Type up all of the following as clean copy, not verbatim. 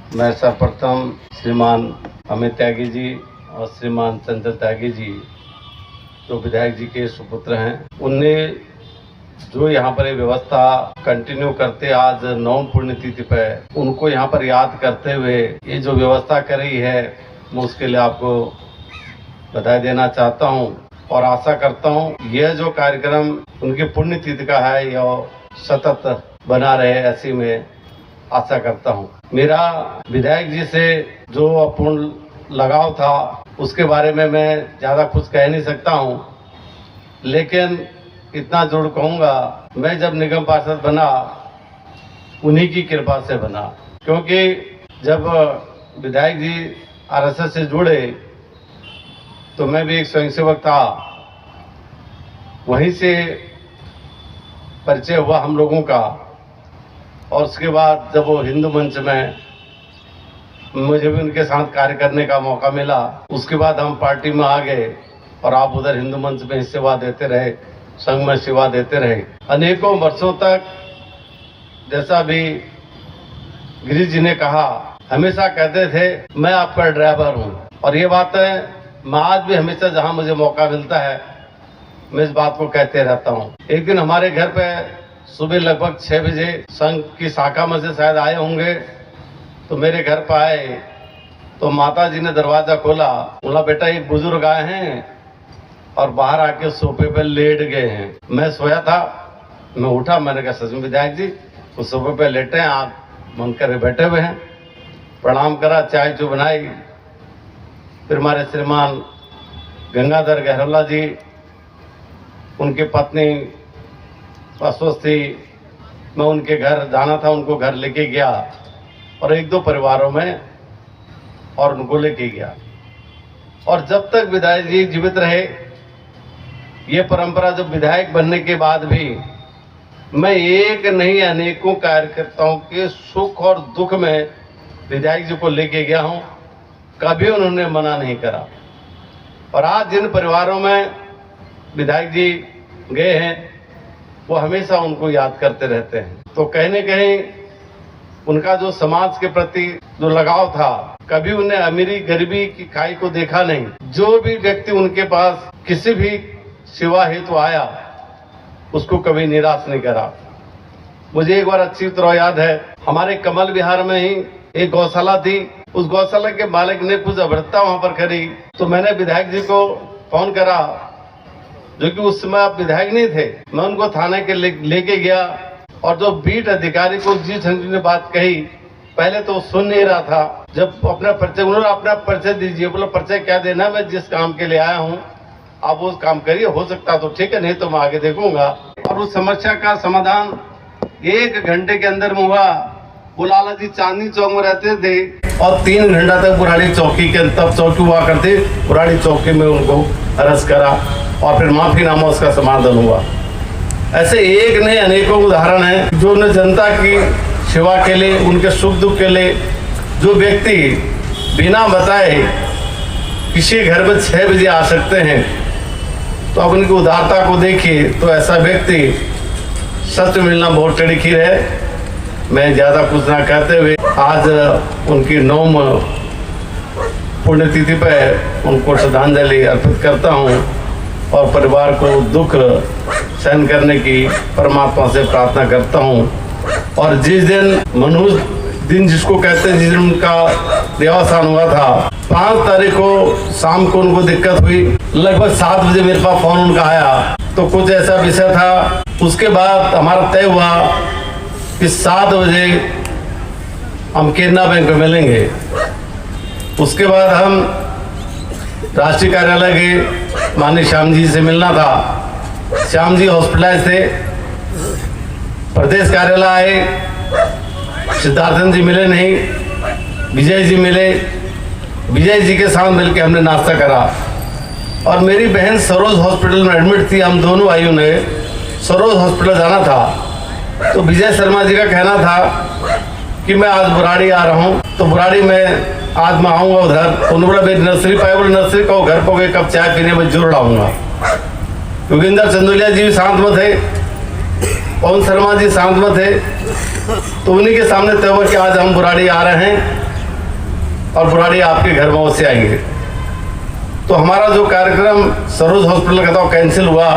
मैं सर्वप्रथम श्रीमान अमित त्यागी जी और श्रीमान चंचल त्यागी जी जो विधायक जी के सुपुत्र हैं, उनने जो यहाँ पर ये व्यवस्था कंटिन्यू करते आज 9 पुण्यतिथि पे उनको यहाँ पर याद करते हुए ये जो व्यवस्था करी है, मैं उसके लिए आपको बधाई देना चाहता हूँ और आशा करता हूँ यह जो कार्यक्रम उनकी पुण्यतिथि का है यह सतत बना रहे, ऐसी मैं आशा करता हूँ। मेरा विधायक जी से जो अपूर्ण लगाव था उसके बारे में मैं ज़्यादा कुछ कह नहीं सकता हूँ, लेकिन इतना जरूर कहूँगा, मैं जब निगम पार्षद बना उन्हीं की कृपा से बना, क्योंकि जब विधायक जी आरएसएस से जुड़े तो मैं भी एक स्वयंसेवक था, वहीं से परिचय हुआ हम लोगों का। और उसके बाद जब वो हिंदू मंच में मुझे भी उनके साथ कार्य करने का मौका मिला, उसके बाद हम पार्टी में आ गए और आप उधर हिंदू मंच में सेवा देते रहे, संघ में सेवा देते रहे अनेकों वर्षों तक। जैसा भी गिरीश जी ने कहा, हमेशा कहते थे मैं आपका ड्राइवर हूँ, और ये बात है मैं आज भी हमेशा जहाँ मुझे मौका मिलता है मैं इस बात को कहते रहता हूँ। एक दिन हमारे घर पे सुबह लगभग 6 बजे संघ की शाखा में से शायद आए होंगे, तो मेरे घर पर आए तो माता जी ने दरवाजा खोला, बोला बेटा एक बुजुर्ग आए हैं और बाहर आके सोफे पे लेट गए हैं। मैं सोया था, मैं उठा, मैंने कहा सच में विधायक जी उस सोफे पे लेटे हैं, आप मन करे बैठे हुए हैं। प्रणाम करा, चाय चू बनाई। फिर हमारे श्रीमान गंगाधर गहरोला जी, उनकी पत्नी अस्वस्थ थी, मैं उनके घर जाना था, उनको घर लेके गया और 1-2 परिवारों में और उनको लेके गया। और जब तक विधायक जी जीवित रहे, ये परंपरा जब विधायक बनने के बाद भी मैं एक नहीं अनेकों कार्यकर्ताओं के सुख और दुख में विधायक जी को लेके गया हूं, कभी उन्होंने मना नहीं करा। और आज जिन परिवारों में विधायक जी गए हैं वो हमेशा उनको याद करते रहते हैं। तो कहीं न कहीं उनका जो समाज के प्रति जो लगाव था, कभी उन्हें अमीरी गरीबी की खाई को देखा नहीं। जो भी व्यक्ति उनके पास किसी भी सेवा हेतु आया उसको कभी निराश नहीं करा। मुझे एक बार अच्छी तरह याद है, हमारे कमल विहार में ही एक गौशाला थी, उस गौशाला के मालिक ने कुछ अभद्रता वहां पर करी, तो मैंने विधायक जी को फोन करा, जो कि उस समय आप विधायक नहीं थे। मैं उनको थाने के लेके गया और जो बीट अधिकारी को जी संजू ने बात कही, पहले तो सुन नहीं रहा था। जब अपना परिचय, उन्होंने अपना परिचय दीजिए, बोला परिचय क्या देना, मैं जिस काम के लिए आया हूँ आप वो काम करिए, हो सकता तो ठीक है, नहीं तो मैं आगे देखूंगा। और उस समस्या का समाधान 1 घंटे के अंदर में हुआ। वो लाला जी चांदनी चौक में रहते थे और 3 घंटा तक बुराड़ी चौकी के, तब चौकी हुआ करती, बुराड़ी चौकी में उनको अरेस्ट करा और फिर माफीनामा उसका समाधान हुआ। ऐसे एक नहीं अनेकों उदाहरण हैं जो उन्हें जनता की सेवा के लिए, उनके सुख दुख के लिए, जो व्यक्ति बिना बताए किसी घर में 6 बजे आ सकते हैं, तो अब उनकी उदारता को देखिए, तो ऐसा व्यक्ति सच मिलना बहुत टेढ़ी खीर है। मैं ज़्यादा कुछ ना कहते हुए आज उनकी 9 पुण्यतिथि पर उनको श्रद्धांजलि अर्पित करता हूँ और परिवार को दुख सहन करने की परमात्मा से प्रार्थना करता हूँ। और जिस दिन मनुष्य दिन जिसको कहते हैं, जिस दिन उनका देहावसान हुआ था, 5 तारीख को शाम को उनको दिक्कत हुई, लगभग 7 बजे मेरे पास फोन उनका आया, तो कुछ ऐसा विषय था। उसके बाद हमारा तय हुआ कि 7 बजे हम केनरा बैंक में मिलेंगे। उसके बाद हम राष्ट्रीय कार्यालय के माननीय श्याम जी से मिलना था। श्याम जी हॉस्पिटलाइज थे। प्रदेश कार्यालय आए, सिद्धार्थन जी मिले नहीं, विजय जी मिले। विजय जी के साथ मिलकर हमने नाश्ता करा और मेरी बहन सरोज हॉस्पिटल में एडमिट थी। हम दोनों भाइयों ने सरोज हॉस्पिटल जाना था, तो विजय शर्मा जी का कहना था कि मैं आज बुराड़ी आ रहा हूँ, तो बुराड़ी में आज मैं आऊँगा उधर। उन्होंने मेरी नर्सरी पाई, बोले नर्सरी को घर पर गए, कब चाय पीने में जरूर आऊँगा। योगिंदर चंदोलिया जी भी शांत में थे, पवन शर्मा जी शांत में थे, तो उन्हीं के सामने तय हुआ कि आज हम बुराड़ी आ रहे हैं और बुराड़ी आपके घर में अवश्य आएंगे। तो हमारा जो कार्यक्रम सरोज हॉस्पिटल का था वो कैंसिल हुआ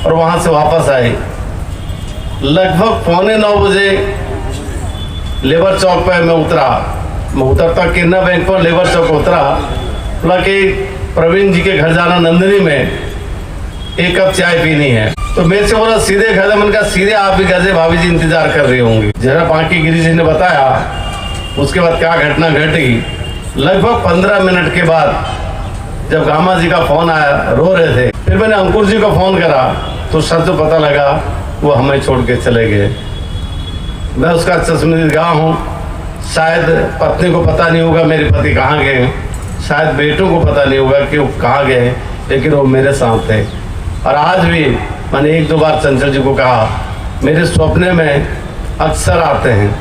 और वहाँ से वापस आए। लगभग 8:45 बजे लेबर चौक पर मैं उतरा। मैं उतरता किन्ना बैंक पर लेबर चौक उतरा, बोला कि प्रवीण जी के घर जाना नंदिनी में, 1 कप चाय पीनी है। तो मेरे से बोला सीधे घर, मैंने कहा सीधे आप भी घर से भाभी जी इंतजार कर रही होंगी। जरा बाकी गिरी जी ने बताया उसके बाद क्या घटना घटी। लगभग 15 मिनट के बाद जब गामा जी का फोन आया, रो रहे थे, फिर मैंने अंकुर जी को फोन करा तो सच पता लगा वो हमें छोड़ के चले गए। मैं उसका चश्मदीदगाह हूँ। शायद पत्नी को पता नहीं होगा मेरे पति कहाँ गए, शायद बेटों को पता नहीं होगा कि वो कहाँ गए, लेकिन वो मेरे साथ थे। और आज भी मैंने 1-2 बार चंचल जी को कहा, मेरे सपने में अक्सर आते हैं।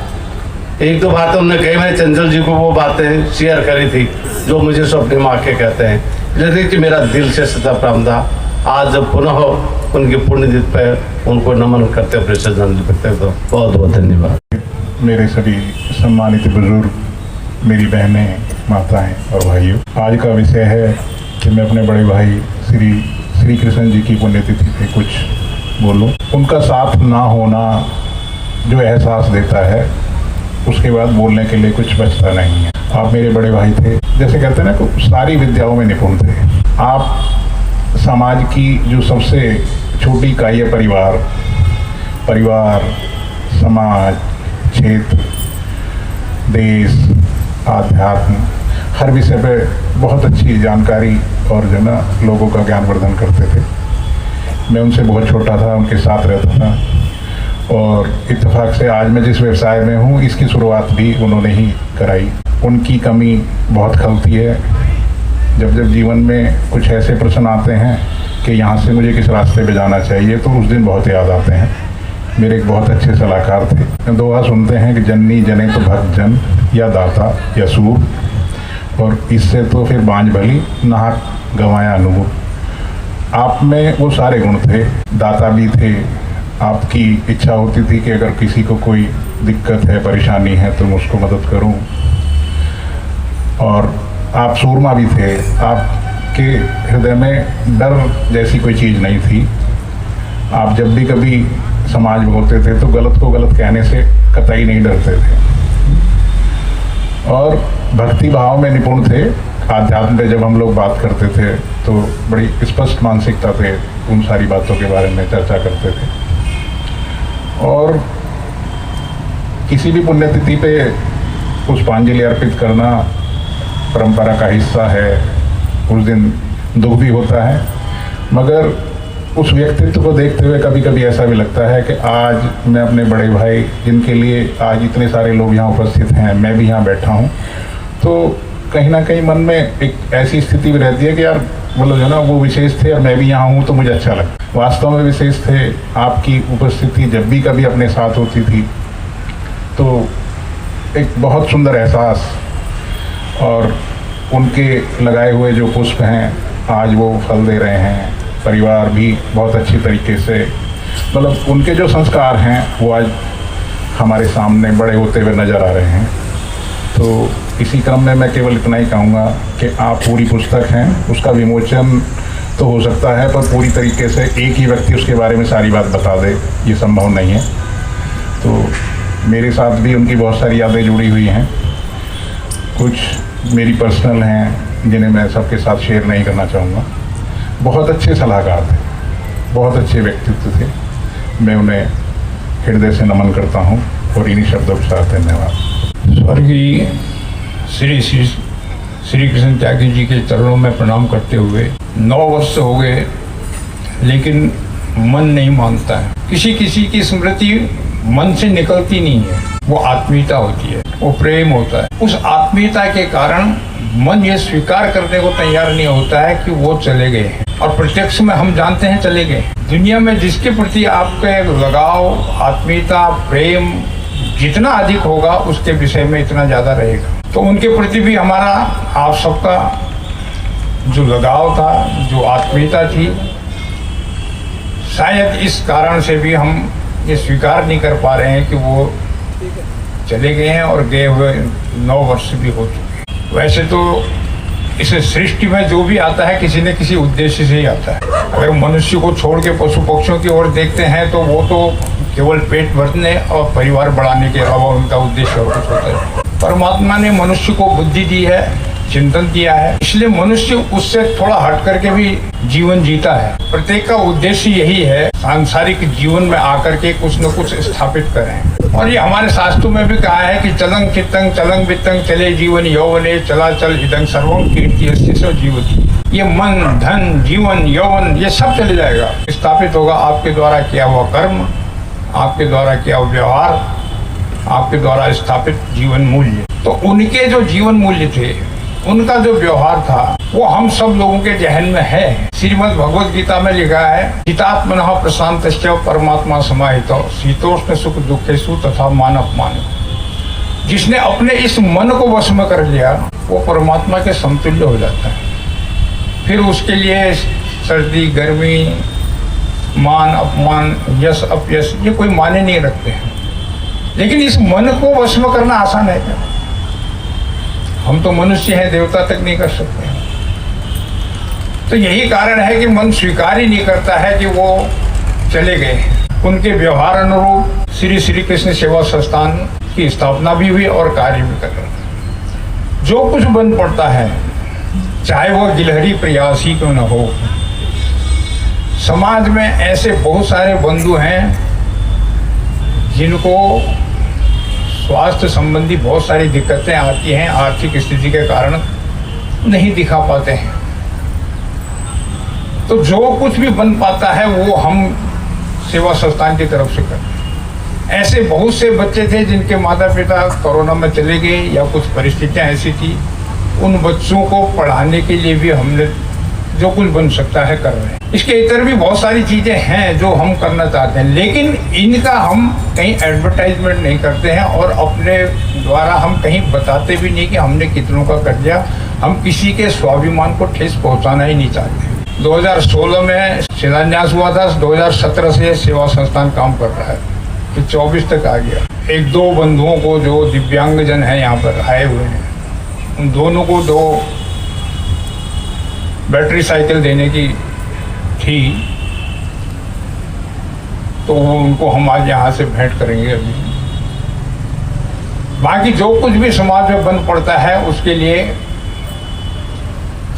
1-2 बार तो उन्होंने कही, मैंने चंचल जी को वो बातें शेयर करी थी जो मुझे सपने में आके कहते हैं, जैसे कि मेरा दिल से सच्चा प्रेम था। आज जब पुनः उनके पुण्यतिथि पर उनको नमन करते हुए श्रद्धांजलि करते हैं, तो बहुत बहुत धन्यवाद। मेरे सभी सम्मानित बुजुर्ग, मेरी बहनें, माताएं और भाइयों, आज का विषय है कि मैं अपने बड़े भाई श्री कृष्ण जी की पुण्यतिथि पे कुछ बोलूं। उनका साथ ना होना जो एहसास देता है, उसके बाद बोलने के लिए कुछ बचता नहीं है। आप मेरे बड़े भाई थे, जैसे कहते हैं ना, सारी विद्याओं में निपुण थे। आप समाज की जो सबसे छोटी इकाई है, परिवार, समाज, क्षेत्र, देश, आध्यात्म, हर विषय पे बहुत अच्छी जानकारी और जो ना लोगों का ज्ञानवर्धन करते थे। मैं उनसे बहुत छोटा था, उनके साथ रहता था और इत्तेफाक से आज मैं जिस व्यवसाय में हूँ इसकी शुरुआत भी उन्होंने ही कराई। उनकी कमी बहुत खलती है। जब जीवन में कुछ ऐसे प्रश्न आते हैं कि यहाँ से मुझे किस रास्ते पे जाना चाहिए, तो उस दिन बहुत याद आते हैं। मेरे एक बहुत अच्छे सलाहकार थे। दोहा सुनते हैं कि जननी जने तो भक्त जन, या दाता या सूर, और इससे तो फिर बांझ भली नाहक गंवाया अनुभव। आप में वो सारे गुण थे। दाता भी थे। आपकी इच्छा होती थी कि अगर किसी को कोई दिक्कत है, परेशानी है, तो मैं उसको मदद करूं। और आप सूरमा भी थे। आपके हृदय में डर जैसी कोई चीज़ नहीं थी। आप जब भी कभी समाज में होते थे तो गलत को गलत कहने से कतई नहीं डरते थे। और भक्ति भाव में निपुण थे। आध्यात्म पे जब हम लोग बात करते थे तो बड़ी स्पष्ट मानसिकता पे उन सारी बातों के बारे में चर्चा करते थे। और किसी भी पुण्यतिथि पे पुष्पांजलि अर्पित करना परंपरा का हिस्सा है। उस दिन दुख भी होता है, मगर उस व्यक्तित्व को देखते हुए कभी कभी ऐसा भी लगता है कि आज मैं अपने बड़े भाई, जिनके लिए आज इतने सारे लोग यहाँ उपस्थित हैं, मैं भी यहाँ बैठा हूँ, तो कहीं ना कहीं मन में एक ऐसी स्थिति भी रहती है कि यार मतलब जो ना वो विशेष थे और मैं भी यहाँ हूँ तो मुझे अच्छा लगता। वास्तव में विशेष थे। आपकी उपस्थिति जब भी कभी अपने साथ होती थी तो एक बहुत सुंदर एहसास, और उनके लगाए हुए जो पुष्प हैं आज वो फल दे रहे हैं। परिवार भी बहुत अच्छी तरीके से, मतलब उनके जो संस्कार हैं वो आज हमारे सामने बड़े होते हुए नज़र आ रहे हैं। तो इसी क्रम में मैं केवल इतना ही कहूँगा कि आप पूरी पुस्तक हैं, उसका विमोचन तो हो सकता है, पर पूरी तरीके से एक ही व्यक्ति उसके बारे में सारी बात बता दे, ये संभव नहीं है। तो मेरे साथ भी उनकी बहुत सारी यादें जुड़ी हुई हैं। कुछ मेरी पर्सनल हैं जिन्हें मैं सबके साथ शेयर नहीं करना चाहूँगा। बहुत अच्छे सलाहकार थे, बहुत अच्छे व्यक्तित्व थे। मैं उन्हें हृदय से नमन करता हूँ और इन्हीं शब्दों के साथ धन्यवाद। स्वर्गीय श्री कृष्ण त्यागी जी के चरणों में प्रणाम करते हुए 9 वर्ष हो गए, लेकिन मन नहीं मानता है। किसी की स्मृति मन से निकलती नहीं है। वो आत्मीयता होती है, वो प्रेम होता है। उस आत्मीयता के कारण मन ये स्वीकार करने को तैयार नहीं होता है कि वो चले गए हैं, और प्रत्यक्ष में हम जानते हैं चले गए। दुनिया में जिसके प्रति आपका लगाव, आत्मीयता, प्रेम जितना अधिक होगा उसके विषय में इतना ज़्यादा रहेगा। तो उनके प्रति भी हमारा, आप सबका जो लगाव था, जो आत्मीयता थी, शायद इस कारण से भी हम ये स्वीकार नहीं कर पा रहे हैं कि वो चले गए हैं, और गए हुए 9 वर्ष भी हो चुके हैं। वैसे तो इस सृष्टि में जो भी आता है किसी न किसी उद्देश्य से ही आता है। अगर मनुष्य को छोड़ के पशु पक्षियों की ओर देखते हैं तो वो तो केवल पेट भरने और परिवार बढ़ाने के अलावा उनका उद्देश्य और कुछ होता है। परमात्मा ने मनुष्य को बुद्धि दी है, चिंतन दिया है, इसलिए मनुष्य उससे थोड़ा हट करके भी जीवन जीता है। प्रत्येक का उद्देश्य यही है सांसारिक जीवन में आकर के कुछ न कुछ स्थापित करें। और ये हमारे शास्त्रों में भी कहा है कि चलं चित्तंग चलं वित्तंग चले जीवन यौवने चला चल इदं सर्वं कीर्ति अस्ति स जीवति। ये मन, धन, जीवन, यौवन ये सब चले जाएगा, स्थापित होगा आपके द्वारा किया हुआ कर्म, आपके द्वारा किया हुआ व्यवहार, आपके द्वारा स्थापित जीवन मूल्य। तो उनके जो जीवन मूल्य थे, उनका जो व्यवहार था, वो हम सब लोगों के जहन में है। श्रीमद् भगवद गीता में लिखा है, चितात्मनः प्रशांतश्च परमात्मा समाहितो शीतोष्ण सुख दुखेषु तथा मान अपमान। जिसने अपने इस मन को वश में कर लिया वो परमात्मा के समतुल्य हो जाता है। फिर उसके लिए सर्दी, गर्मी, मान अपमान, यश अपयश ये कोई माने नहीं रखते हैं। लेकिन इस मन को वश में करना आसान है क्या? हम तो मनुष्य हैं, देवता तक नहीं कर सकते। तो यही कारण है कि मन स्वीकार ही नहीं करता है कि वो चले गए। उनके व्यवहार अनुरूप श्री श्री कृष्ण सेवा संस्थान की स्थापना भी हुई और कार्य भी कर रहे हैं। जो कुछ बन पड़ता है, चाहे वो गिलहरी प्रयासी क्यों न हो, समाज में ऐसे बहुत सारे बंधु हैं जिनको स्वास्थ्य संबंधी बहुत सारी दिक्कतें आती हैं, आर्थिक स्थिति के कारण नहीं दिखा पाते हैं। तो जो कुछ भी बन पाता है वो हम सेवा संस्थान की तरफ से करते हैं। ऐसे बहुत से बच्चे थे जिनके माता पिता कोरोना में चले गए या कुछ परिस्थितियां ऐसी थी, उन बच्चों को पढ़ाने के लिए भी हमने जो कुछ बन सकता है कर रहे हैं। इसके इतर भी बहुत सारी चीज़ें हैं जो हम करना चाहते हैं, लेकिन इनका हम कहीं एडवर्टाइजमेंट नहीं करते हैं और अपने द्वारा हम कहीं बताते भी नहीं कि हमने कितनों का कर दिया। हम किसी के स्वाभिमान को ठेस पहुंचाना ही नहीं चाहते। 2016 में शिलान्यास हुआ था, 2017 से सेवा संस्थान काम कर रहा है, तो 24 तक आ गया। एक दो बंधुओं को जो दिव्यांगजन हैं यहाँ पर आए हुए हैं, उन दोनों को 2 बैटरी साइकिल देने की थी, तो उनको हम आज यहाँ से भेंट करेंगे। अभी बाकी जो कुछ भी समाज में बन पड़ता है उसके लिए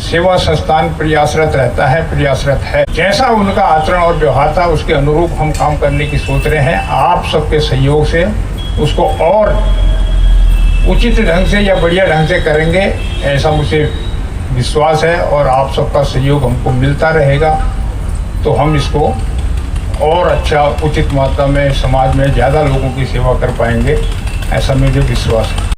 सेवा संस्थान प्रयासरत रहता है, प्रयासरत है। जैसा उनका आचरण और व्यवहार था उसके अनुरूप हम काम करने की सोच रहे हैं। आप सबके सहयोग से उसको और उचित ढंग से या बढ़िया ढंग से करेंगे, ऐसा मुझे विश्वास है। और आप सबका सहयोग हमको मिलता रहेगा तो हम इसको और अच्छा उचित मात्रा में समाज में ज़्यादा लोगों की सेवा कर पाएंगे, ऐसा मुझे विश्वास है।